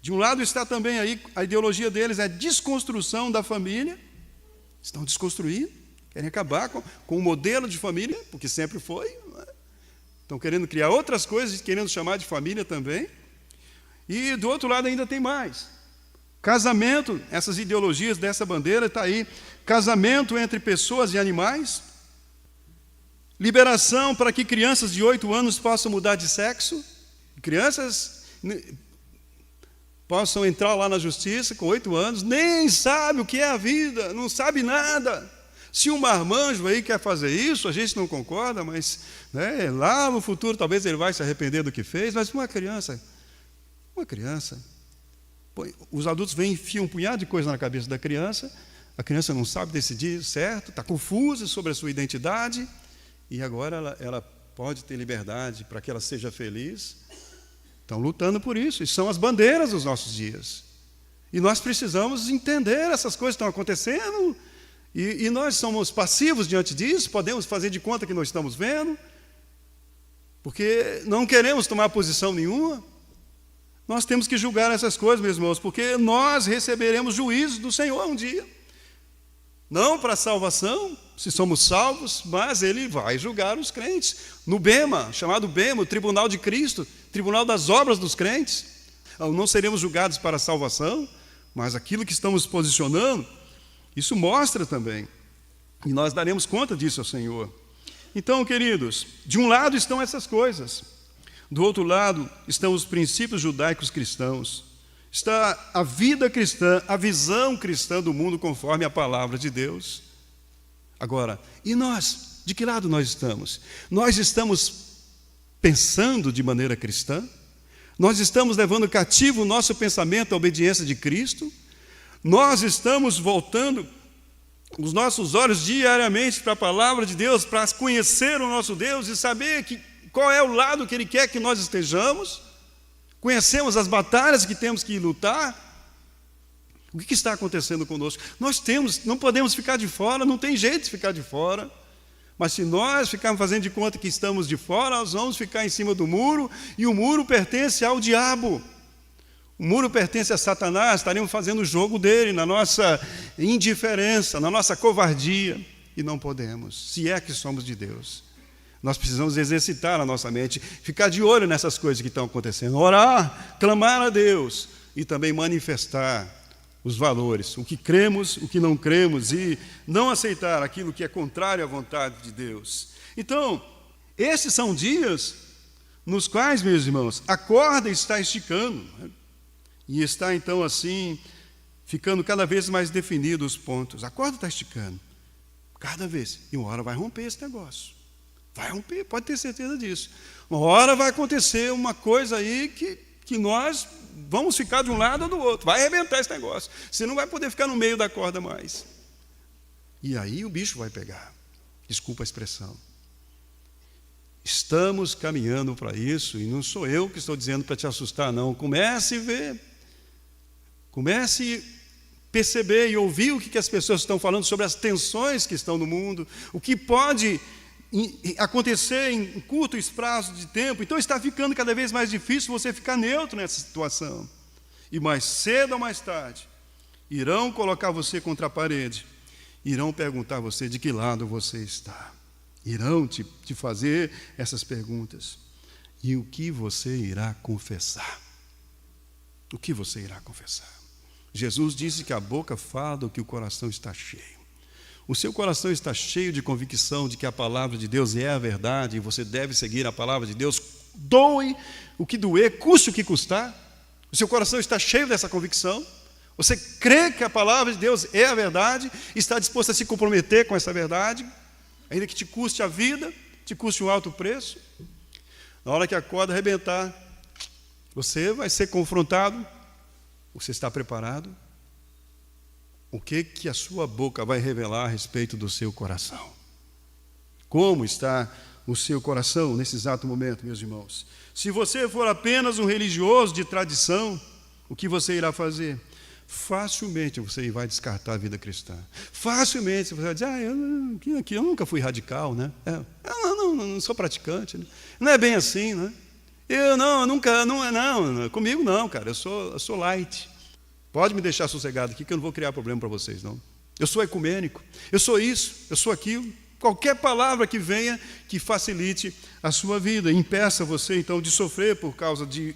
De um lado está também aí, a ideologia deles é a desconstrução da família. Estão desconstruindo, querem acabar com o modelo de família, porque sempre foi. Estão querendo criar outras coisas, querendo chamar de família também. E do outro lado ainda tem mais. Casamento, essas ideologias dessa bandeira está aí. Casamento entre pessoas e animais. Liberação para que crianças de 8 anos possam mudar de sexo. Crianças possam entrar lá na justiça com 8 anos, nem sabe o que é a vida, não sabe nada. Se um marmanjo aí quer fazer isso, a gente não concorda, mas lá no futuro talvez ele vai se arrepender do que fez, mas uma criança, os adultos vêm e enfiam um punhado de coisa na cabeça da criança, a criança não sabe decidir certo, está confusa sobre a sua identidade, e agora ela pode ter liberdade para que ela seja feliz. Estão lutando por isso, e são as bandeiras dos nossos dias. E nós precisamos entender essas coisas que estão acontecendo, e nós somos passivos diante disso, podemos fazer de conta que não estamos vendo, porque não queremos tomar posição nenhuma. Nós temos que julgar essas coisas, meus irmãos, porque nós receberemos juízo do Senhor um dia. Não para a salvação, se somos salvos, mas Ele vai julgar os crentes. No Bema, chamado Bema, o tribunal de Cristo, tribunal das obras dos crentes. Não seremos julgados para a salvação, mas aquilo que estamos posicionando, isso mostra também E nós daremos conta disso ao Senhor. Então, queridos, de um lado estão essas coisas. Do outro lado estão os princípios judaicos cristãos. Está a vida cristã, a visão cristã do mundo conforme a palavra de Deus. Agora, e nós? De que lado nós estamos? Nós estamos pensando de maneira cristã? Nós estamos levando cativo o nosso pensamento à obediência de Cristo? Nós estamos voltando os nossos olhos diariamente para a palavra de Deus, para conhecer o nosso Deus e saber qual é o lado que Ele quer que nós estejamos? Conhecemos as batalhas que temos que lutar? O que está acontecendo conosco? Não podemos ficar de fora, não tem jeito de ficar de fora. Mas se nós ficarmos fazendo de conta que estamos de fora, nós vamos ficar em cima do muro, e o muro pertence ao diabo. O muro pertence a Satanás, estaremos fazendo o jogo dele, na nossa indiferença, na nossa covardia. E não podemos, se é que somos de Deus. Nós precisamos exercitar a nossa mente, ficar de olho nessas coisas que estão acontecendo, orar, clamar a Deus e também manifestar os valores, o que cremos, o que não cremos, e não aceitar aquilo que é contrário à vontade de Deus. Então, esses são dias nos quais, meus irmãos, a corda está esticando, né? E está então assim, ficando cada vez mais definidos os pontos. A corda está esticando, cada vez, e uma hora vai romper esse negócio. Vai romper, pode ter certeza disso. Uma hora vai acontecer uma coisa aí que nós vamos ficar de um lado ou do outro. Vai arrebentar esse negócio. Você não vai poder ficar no meio da corda mais. E aí o bicho vai pegar. Desculpa a expressão. Estamos caminhando para isso, e não sou eu que estou dizendo para te assustar, não. Comece a ver. Comece a perceber e ouvir o que as pessoas estão falando sobre as tensões que estão no mundo, o que pode acontecer em curto espaço de tempo. Então está ficando cada vez mais difícil você ficar neutro nessa situação. E mais cedo ou mais tarde, irão colocar você contra a parede, irão perguntar a você de que lado você está. Irão te fazer essas perguntas. E o que você irá confessar? O que você irá confessar? Jesus disse que a boca fala do que o coração está cheio. O seu coração está cheio de convicção de que a palavra de Deus é a verdade e você deve seguir a palavra de Deus, doe o que doer, custe o que custar. O seu coração está cheio dessa convicção? Você crê que a palavra de Deus é a verdade e está disposto a se comprometer com essa verdade, ainda que te custe a vida, te custe um alto preço? Na hora que a corda arrebentar, você vai ser confrontado. Você está preparado? O que a sua boca vai revelar a respeito do seu coração? Como está o seu coração nesse exato momento, meus irmãos? Se você for apenas um religioso de tradição, o que você irá fazer? Facilmente você vai descartar a vida cristã. Facilmente você vai dizer, eu nunca fui radical, né? Não sou praticante, né? Não é bem assim, né? Comigo não, cara, eu sou light. Pode me deixar sossegado aqui que eu não vou criar problema para vocês, não. Eu sou ecumênico, eu sou isso, eu sou aquilo. Qualquer palavra que venha que facilite a sua vida, impeça você então de sofrer por causa de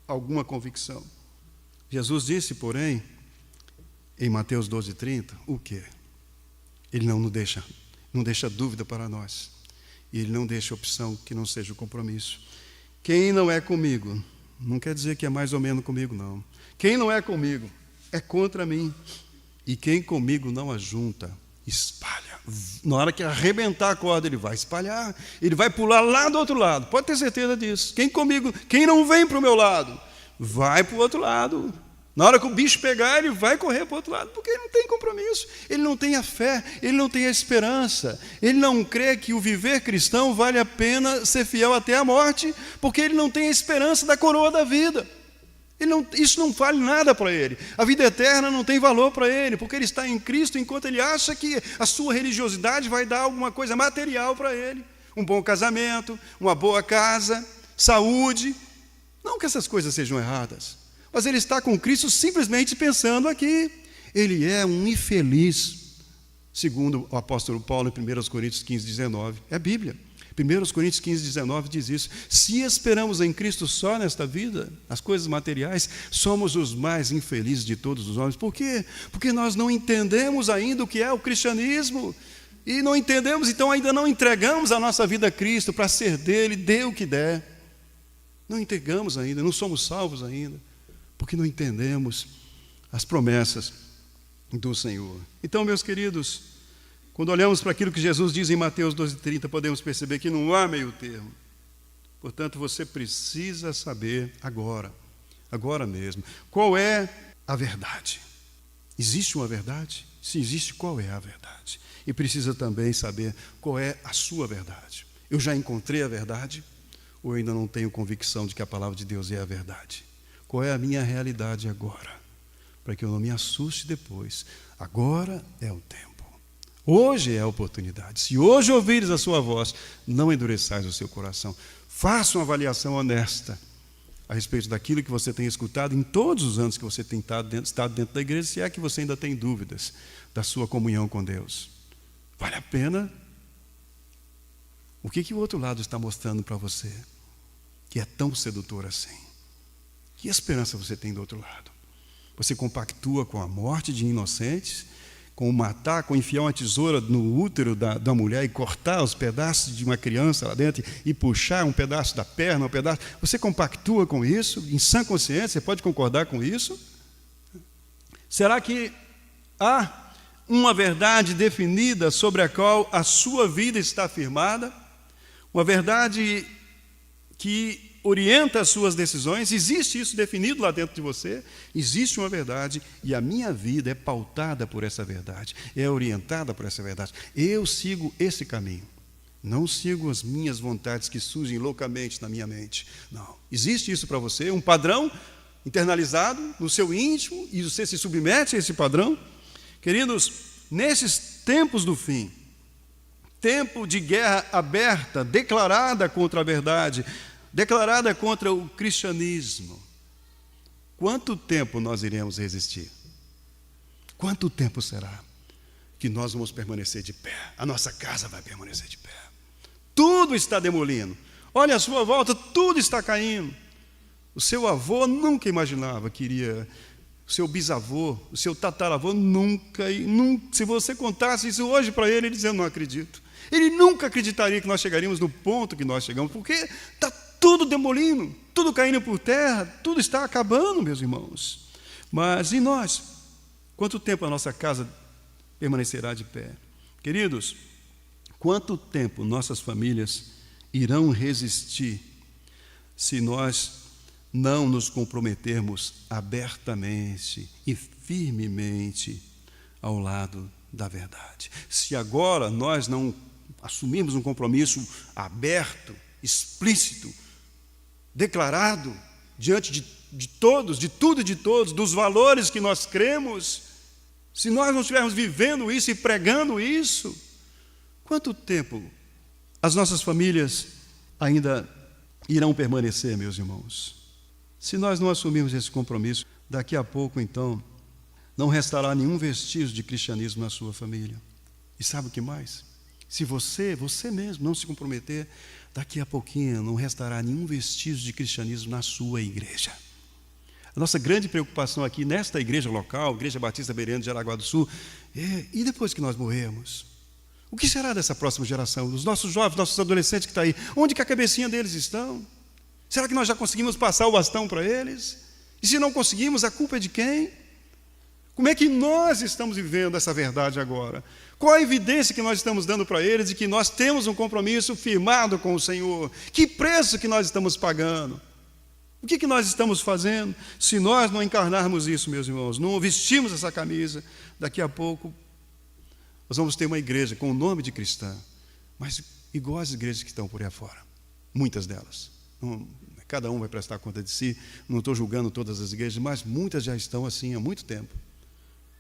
alguma convicção. Jesus disse, porém, em Mateus 12:30, o quê? Ele não deixa dúvida para nós. E Ele não deixa opção que não seja o compromisso. Quem não é comigo, não quer dizer que é mais ou menos comigo, não. Quem não é comigo, é contra mim. E quem comigo não ajunta, espalha. Na hora que arrebentar a corda, ele vai espalhar. Ele vai pular lá do outro lado. Pode ter certeza disso. Quem não vem para o meu lado, vai para o outro lado. Na hora que o bicho pegar, ele vai correr para o outro lado, porque ele não tem compromisso, ele não tem a fé, ele não tem a esperança, ele não crê que o viver cristão vale a pena ser fiel até a morte, porque ele não tem a esperança da coroa da vida. Isso não vale nada para ele. A vida eterna não tem valor para ele, porque ele está em Cristo, enquanto ele acha que a sua religiosidade vai dar alguma coisa material para ele. Um bom casamento, uma boa casa, saúde. Não que essas coisas sejam erradas, mas ele está com Cristo simplesmente pensando aqui. Ele é um infeliz, segundo o apóstolo Paulo em 1 Coríntios 15:19. É a Bíblia. 1 Coríntios 15:19 diz isso. Se esperamos em Cristo só nesta vida, as coisas materiais, somos os mais infelizes de todos os homens. Por quê? Porque nós não entendemos ainda o que é o cristianismo. E não entendemos, então ainda não entregamos a nossa vida a Cristo para ser dele, dê o que der. Não entregamos ainda, não somos salvos ainda, porque não entendemos as promessas do Senhor. Então, meus queridos, quando olhamos para aquilo que Jesus diz em Mateus 12:30, podemos perceber que não há meio termo. Portanto, você precisa saber agora mesmo, qual é a verdade. Existe uma verdade? Se existe, qual é a verdade? E precisa também saber qual é a sua verdade. Eu já encontrei a verdade ou eu ainda não tenho convicção de que a palavra de Deus é a verdade? Qual é a minha realidade agora? Para que eu não me assuste depois. Agora é o tempo. Hoje é a oportunidade. Se hoje ouvires a sua voz, não endureçais o seu coração. Faça uma avaliação honesta a respeito daquilo que você tem escutado em todos os anos que você tem estado dentro da igreja, se é que você ainda tem dúvidas da sua comunhão com Deus. Vale a pena? O que o outro lado está mostrando para você que é tão sedutor assim? Que esperança você tem do outro lado? Você compactua com a morte de inocentes, com matar, com enfiar uma tesoura no útero da mulher e cortar os pedaços de uma criança lá dentro e puxar um pedaço da perna, um pedaço. Você compactua com isso? Em sã consciência, você pode concordar com isso? Será que há uma verdade definida sobre a qual a sua vida está firmada? Uma verdade que orienta as suas decisões? Existe isso definido lá dentro de você? Existe uma verdade e a minha vida é pautada por essa verdade, é orientada por essa verdade. Eu sigo esse caminho, não sigo as minhas vontades que surgem loucamente na minha mente. Não, existe isso para você, um padrão internalizado no seu íntimo e você se submete a esse padrão? Queridos, nesses tempos do fim, tempo de guerra aberta, declarada contra a verdade, declarada contra o cristianismo, quanto tempo nós iremos resistir? Quanto tempo será que nós vamos permanecer de pé? A nossa casa vai permanecer de pé. Tudo está demolindo. Olha à sua volta, tudo está caindo. O seu avô nunca imaginava que iria... O seu bisavô, o seu tataravô nunca... Se você contasse isso hoje para ele, ele dizia, eu não acredito. Ele nunca acreditaria que nós chegaríamos no ponto que nós chegamos, porque está tudo demolindo, tudo caindo por terra, tudo está acabando, meus irmãos. Mas e nós? Quanto tempo a nossa casa permanecerá de pé? Queridos, quanto tempo nossas famílias irão resistir se nós não nos comprometermos abertamente e firmemente ao lado da verdade? Se agora nós não assumirmos um compromisso aberto, explícito, declarado diante de todos, de tudo e de todos, dos valores que nós cremos, se nós não estivermos vivendo isso e pregando isso, quanto tempo as nossas famílias ainda irão permanecer, meus irmãos? Se nós não assumirmos esse compromisso, daqui a pouco, então, não restará nenhum vestígio de cristianismo na sua família. E sabe o que mais? Se você mesmo não se comprometer, daqui a pouquinho não restará nenhum vestígio de cristianismo na sua igreja. A nossa grande preocupação aqui nesta igreja local, Igreja Batista Bereano de Jaraguá do Sul, e depois que nós morrermos? O que será dessa próxima geração? Os nossos jovens, nossos adolescentes que estão aí, onde que a cabecinha deles estão? Será que nós já conseguimos passar o bastão para eles? E se não conseguimos, a culpa é de quem? Como é que nós estamos vivendo essa verdade agora? Qual a evidência que nós estamos dando para eles de que nós temos um compromisso firmado com o Senhor? Que preço que nós estamos pagando? O que nós estamos fazendo? Se nós não encarnarmos isso, meus irmãos, não vestimos essa camisa, daqui a pouco nós vamos ter uma igreja com o nome de cristã, mas igual às igrejas que estão por aí afora, muitas delas. Cada um vai prestar conta de si, não estou julgando todas as igrejas, mas muitas já estão assim há muito tempo.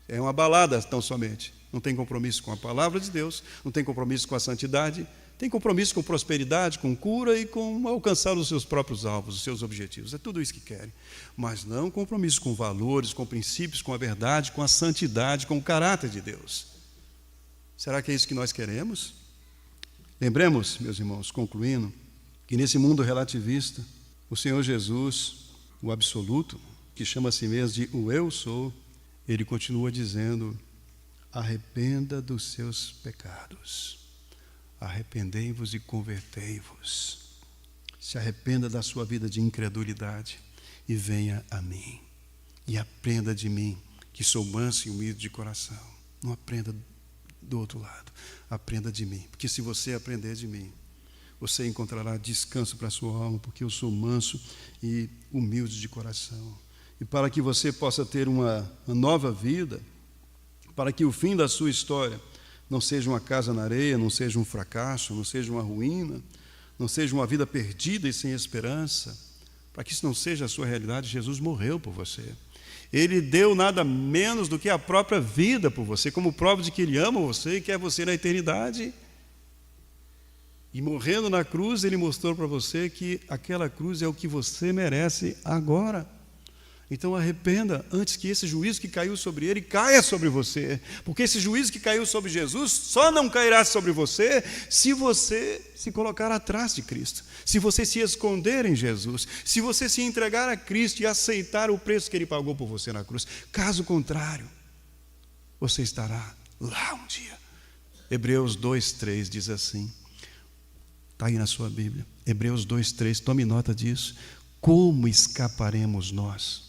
É uma balada tão somente. Não tem compromisso com a palavra de Deus, não tem compromisso com a santidade, tem compromisso com prosperidade, com cura e com alcançar os seus próprios alvos, os seus objetivos. É tudo isso que querem. Mas não compromisso com valores, com princípios, com a verdade, com a santidade, com o caráter de Deus. Será que é isso que nós queremos? Lembremos, meus irmãos, concluindo, que nesse mundo relativista, o Senhor Jesus, o absoluto, que chama a si mesmo de o Eu Sou, ele continua dizendo arrependa dos seus pecados. Arrependei-vos e convertei-vos. Se arrependa da sua vida de incredulidade e venha a mim. E aprenda de mim, que sou manso e humilde de coração. Não aprenda do outro lado. Aprenda de mim. Porque se você aprender de mim, você encontrará descanso para a sua alma, porque eu sou manso e humilde de coração. E para que você possa ter uma nova vida, para que o fim da sua história não seja uma casa na areia, não seja um fracasso, não seja uma ruína, não seja uma vida perdida e sem esperança, para que isso não seja a sua realidade, Jesus morreu por você. Ele deu nada menos do que a própria vida por você, como prova de que Ele ama você e quer você na eternidade. E morrendo na cruz, Ele mostrou para você que aquela cruz é o que você merece agora. Então arrependa antes que esse juízo que caiu sobre ele caia sobre você. Porque esse juízo que caiu sobre Jesus só não cairá sobre você se você se colocar atrás de Cristo. Se você se esconder em Jesus. Se você se entregar a Cristo e aceitar o preço que Ele pagou por você na cruz. Caso contrário, você estará lá um dia. Hebreus 2:3 diz assim. Está aí na sua Bíblia. Hebreus 2:3, tome nota disso. Como escaparemos nós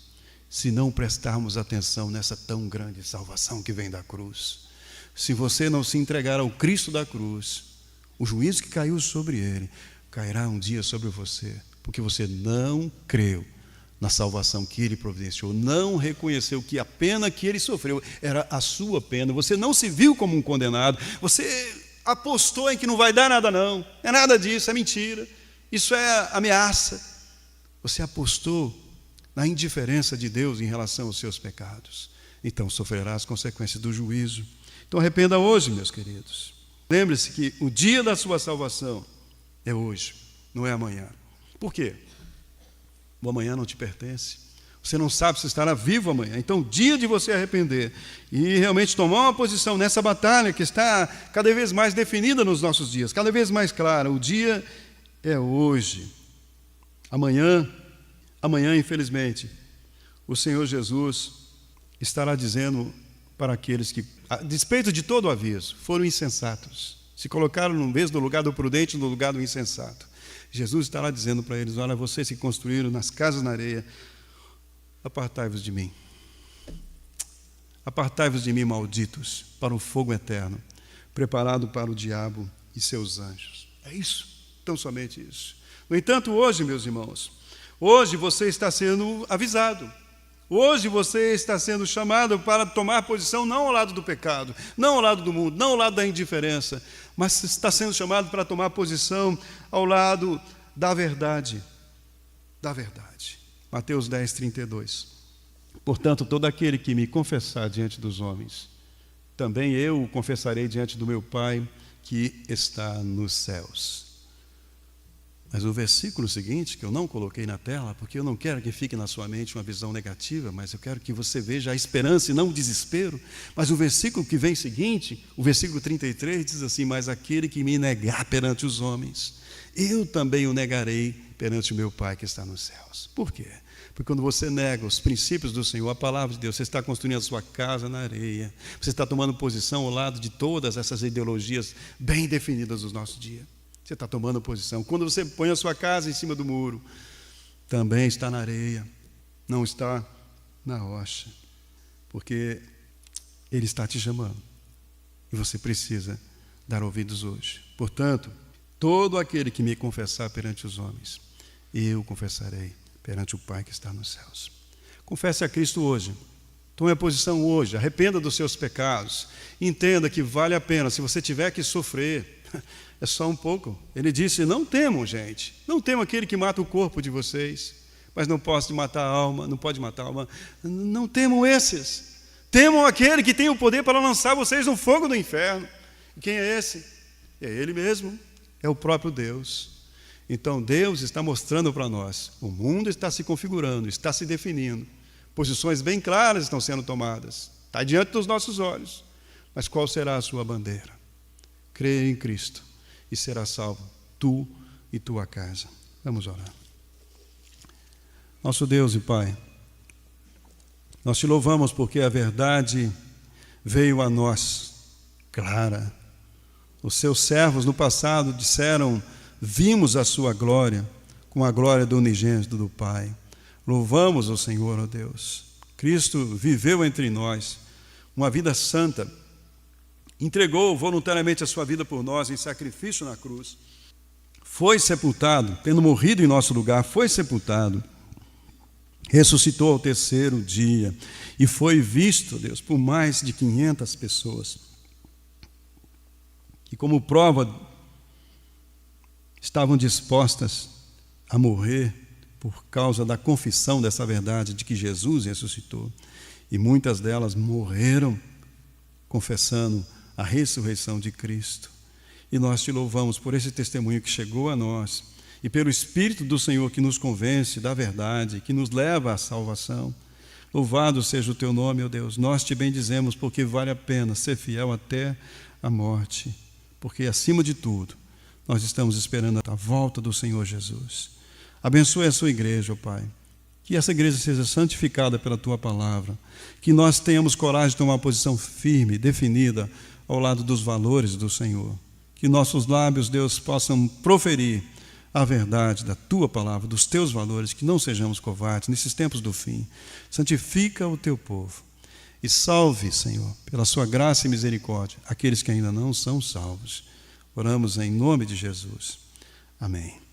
se não prestarmos atenção nessa tão grande salvação que vem da cruz? Se você não se entregar ao Cristo da cruz, o juízo que caiu sobre Ele cairá um dia sobre você, porque você não creu na salvação que Ele providenciou, não reconheceu que a pena que Ele sofreu era a sua pena, você não se viu como um condenado, você apostou em que não vai dar nada não, é nada disso, é mentira, isso é ameaça. Você apostou na indiferença de Deus em relação aos seus pecados. Então sofrerá as consequências do juízo. Então arrependa hoje, meus queridos. Lembre-se que o dia da sua salvação é hoje, não é amanhã. Por quê? O amanhã não te pertence. Você não sabe se estará vivo amanhã. Então, dia de você arrepender e realmente tomar uma posição nessa batalha que está cada vez mais definida nos nossos dias, cada vez mais clara. O dia é hoje. Amanhã, infelizmente, o Senhor Jesus estará dizendo para aqueles que, a despeito de todo o aviso, foram insensatos, se colocaram, no vez do lugar do prudente, no lugar do insensato. Jesus estará dizendo para eles: olha, vocês se construíram nas casas na areia, apartai-vos de mim. Apartai-vos de mim, malditos, para o fogo eterno, preparado para o diabo e seus anjos. É isso, tão somente isso. No entanto, hoje, meus irmãos, hoje você está sendo avisado. Hoje você está sendo chamado para tomar posição não ao lado do pecado, não ao lado do mundo, não ao lado da indiferença, mas está sendo chamado para tomar posição ao lado da verdade. Da verdade. Mateus 10:32. Portanto, todo aquele que me confessar diante dos homens, também eu o confessarei diante do meu Pai que está nos céus. Mas o versículo seguinte, que eu não coloquei na tela, porque eu não quero que fique na sua mente uma visão negativa, mas eu quero que você veja a esperança e não o desespero. Mas o versículo que vem seguinte, o versículo 33, diz assim: mas aquele que me negar perante os homens, eu também o negarei perante o meu Pai que está nos céus. Por quê? Porque quando você nega os princípios do Senhor, a palavra de Deus, você está construindo a sua casa na areia, você está tomando posição ao lado de todas essas ideologias bem definidas dos nossos dias. Você está tomando posição. Quando você põe a sua casa em cima do muro, também está na areia, não está na rocha, porque Ele está te chamando e você precisa dar ouvidos hoje. Portanto, todo aquele que me confessar perante os homens, eu confessarei perante o Pai que está nos céus. Confesse a Cristo hoje. Tome a posição hoje. Arrependa dos seus pecados. Entenda que vale a pena. Se você tiver que sofrer, é só um pouco. Ele disse: não temam, gente. Não temam aquele que mata o corpo de vocês, mas não pode matar a alma. Não pode matar a alma. Não temam esses. Temam aquele que tem o poder para lançar vocês no fogo do inferno. E quem é esse? É Ele mesmo. É o próprio Deus. Então Deus está mostrando para nós, o mundo está se configurando, está se definindo, posições bem claras estão sendo tomadas, está diante dos nossos olhos, mas qual será a sua bandeira? Creia em Cristo e será salvo, tu e tua casa. Vamos orar. Nosso Deus e Pai, nós te louvamos porque a verdade veio a nós clara. Os seus servos no passado disseram: vimos a sua glória, com a glória do unigênito do Pai. Louvamos o Senhor, ó Deus. Cristo viveu entre nós uma vida santa, entregou voluntariamente a sua vida por nós em sacrifício na cruz, foi sepultado, tendo morrido em nosso lugar, foi sepultado, ressuscitou ao terceiro dia e foi visto, Deus, por mais de 500 pessoas, que como prova estavam dispostas a morrer por causa da confissão dessa verdade de que Jesus ressuscitou. E muitas delas morreram confessando a ressurreição de Cristo. E nós te louvamos por esse testemunho que chegou a nós e pelo Espírito do Senhor que nos convence da verdade, que nos leva à salvação. Louvado seja o teu nome, ó Deus. Nós te bendizemos porque vale a pena ser fiel até a morte, porque acima de tudo nós estamos esperando a volta do Senhor Jesus. Abençoe a sua igreja, ó Pai. Que essa igreja seja santificada pela tua palavra, que nós tenhamos coragem de tomar uma posição firme, definida ao lado dos valores do Senhor. Que nossos lábios, Deus, possam proferir a verdade da tua palavra, dos teus valores, que não sejamos covardes nesses tempos do fim. Santifica o teu povo e salve, Senhor, pela sua graça e misericórdia, aqueles que ainda não são salvos. Oramos em nome de Jesus. Amém.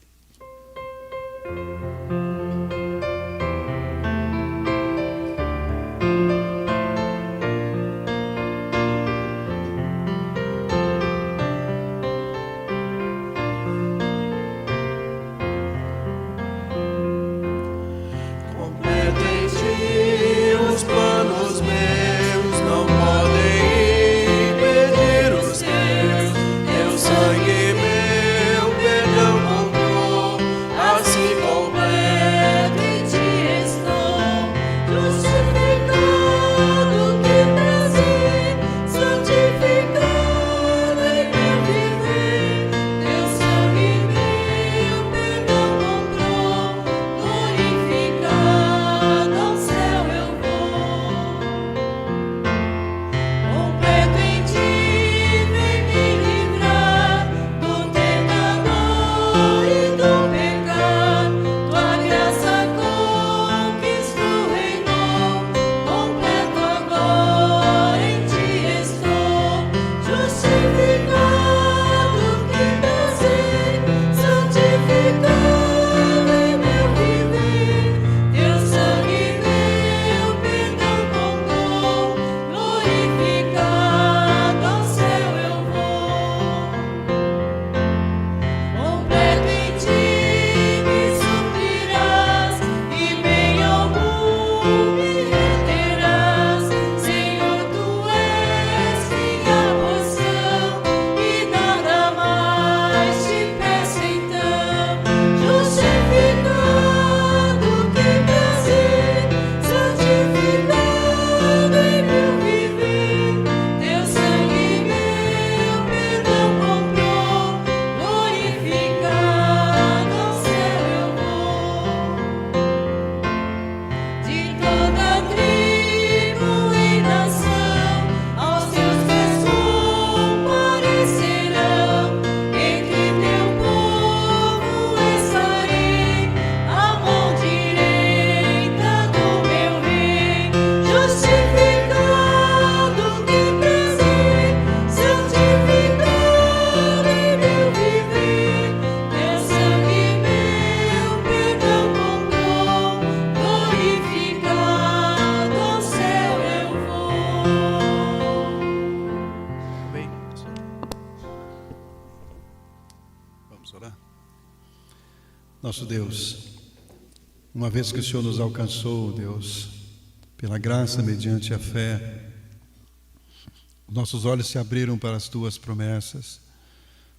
Nosso Deus, uma vez que o Senhor nos alcançou, Deus, pela graça mediante a fé, nossos olhos se abriram para as tuas promessas,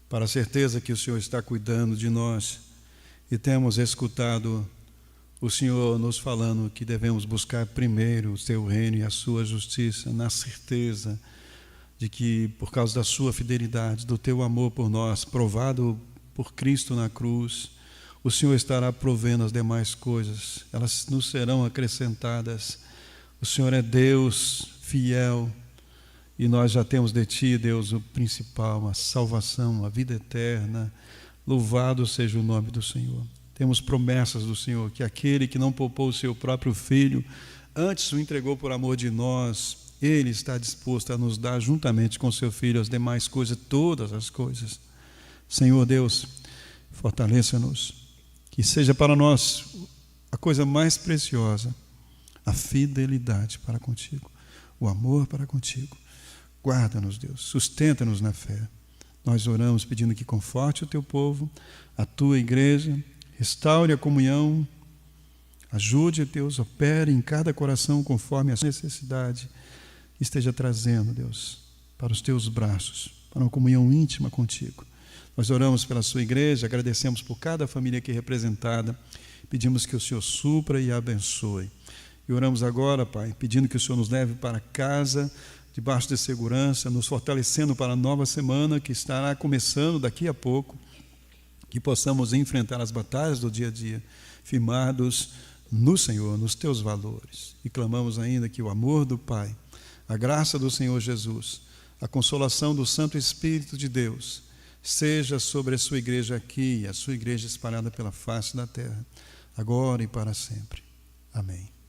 para a certeza que o Senhor está cuidando de nós, e temos escutado o Senhor nos falando que devemos buscar primeiro o teu reino e a sua justiça, na certeza de que, por causa da sua fidelidade, do teu amor por nós, provado por Cristo na cruz, o Senhor estará provendo as demais coisas, elas nos serão acrescentadas. O Senhor é Deus fiel E nós já temos de Ti, Deus, o principal, a salvação, a vida eterna. Louvado seja o nome do Senhor. Temos promessas do Senhor, que aquele que não poupou o seu próprio Filho, antes o entregou por amor de nós, Ele está disposto a nos dar, juntamente com seu Filho, as demais coisas, todas as coisas. Senhor Deus, fortaleça-nos, que seja para nós a coisa mais preciosa, a fidelidade para contigo, o amor para contigo. Guarda-nos, Deus, sustenta-nos na fé. Nós oramos pedindo que conforte o teu povo, a tua igreja, restaure a comunhão, ajude, Deus, opere em cada coração conforme a necessidade, esteja trazendo, Deus, para os teus braços, para uma comunhão íntima contigo. Nós oramos pela sua igreja, agradecemos por cada família aqui representada, pedimos que o Senhor supra e abençoe. E oramos agora, Pai, pedindo que o Senhor nos leve para casa, debaixo de segurança, nos fortalecendo para a nova semana que estará começando daqui a pouco, que possamos enfrentar as batalhas do dia a dia, firmados no Senhor, nos teus valores. E clamamos ainda que o amor do Pai, a graça do Senhor Jesus, a consolação do Santo Espírito de Deus, seja sobre a sua igreja aqui, a sua igreja espalhada pela face da terra, agora e para sempre. Amém.